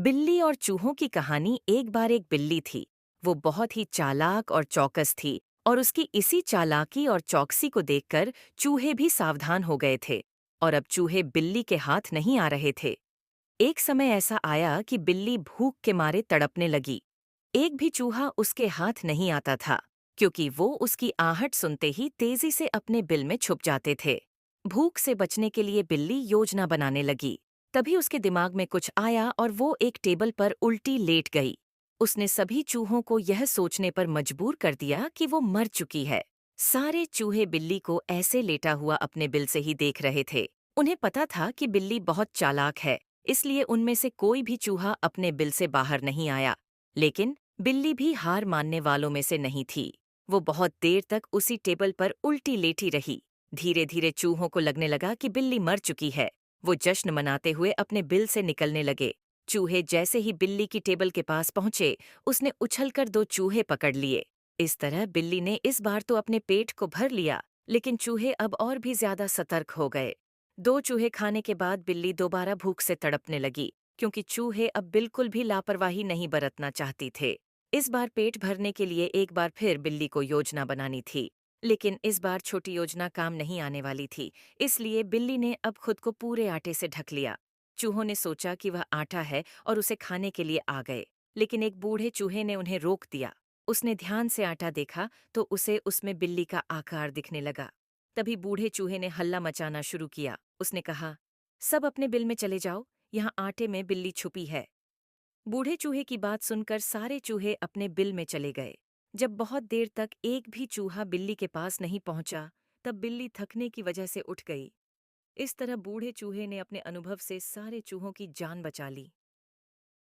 बिल्ली और चूहों की कहानी। एक बार एक बिल्ली थी। वो बहुत ही चालाक और चौकस थी और उसकी इसी चालाकी और चौकसी को देखकर चूहे भी सावधान हो गए थे। और अब चूहे बिल्ली के हाथ नहीं आ रहे थे। एक समय ऐसा आया कि बिल्ली भूख के मारे तड़पने लगी। एक भी चूहा उसके हाथ नहीं आता था, क्योंकि वो उसकी आहट सुनते ही तेजी से अपने बिल में छुप जाते थे। भूख से बचने के लिए बिल्ली योजना बनाने लगी। तभी उसके दिमाग में कुछ आया और वो एक टेबल पर उल्टी लेट गई। उसने सभी चूहों को यह सोचने पर मजबूर कर दिया कि वो मर चुकी है। सारे चूहे बिल्ली को ऐसे लेटा हुआ अपने बिल से ही देख रहे थे। उन्हें पता था कि बिल्ली बहुत चालाक है, इसलिए उनमें से कोई भी चूहा अपने बिल से बाहर नहीं आया। लेकिन बिल्ली भी हार मानने वालों में से नहीं थी। वो बहुत देर तक उसी टेबल पर उल्टी लेटी रही। धीरे धीरे चूहों को लगने लगा कि बिल्ली मर चुकी है। वो जश्न मनाते हुए अपने बिल से निकलने लगे। चूहे जैसे ही बिल्ली की टेबल के पास पहुंचे, उसने उछलकर दो चूहे पकड़ लिए। इस तरह बिल्ली ने इस बार तो अपने पेट को भर लिया, लेकिन चूहे अब और भी ज्यादा सतर्क हो गए। दो चूहे खाने के बाद बिल्ली दोबारा भूख से तड़पने लगी, क्योंकि चूहे अब बिल्कुल भी लापरवाही नहीं बरतना चाहती थे। इस बार पेट भरने के लिए एक बार फिर बिल्ली को योजना बनानी थी। लेकिन इस बार छोटी योजना काम नहीं आने वाली थी, इसलिए बिल्ली ने अब खुद को पूरे आटे से ढक लिया। चूहों ने सोचा कि वह आटा है और उसे खाने के लिए आ गए, लेकिन एक बूढ़े चूहे ने उन्हें रोक दिया। उसने ध्यान से आटा देखा तो उसे उसमें बिल्ली का आकार दिखने लगा। तभी बूढ़े चूहे ने हल्ला मचाना शुरू किया। उसने कहा, सब अपने बिल में चले जाओ, यहाँ आटे में बिल्ली छुपी है। बूढ़े चूहे की बात सुनकर सारे चूहे अपने बिल में चले गए। जब बहुत देर तक एक भी चूहा बिल्ली के पास नहीं पहुंचा, तब बिल्ली थकने की वजह से उठ गई। इस तरह बूढ़े चूहे ने अपने अनुभव से सारे चूहों की जान बचा ली।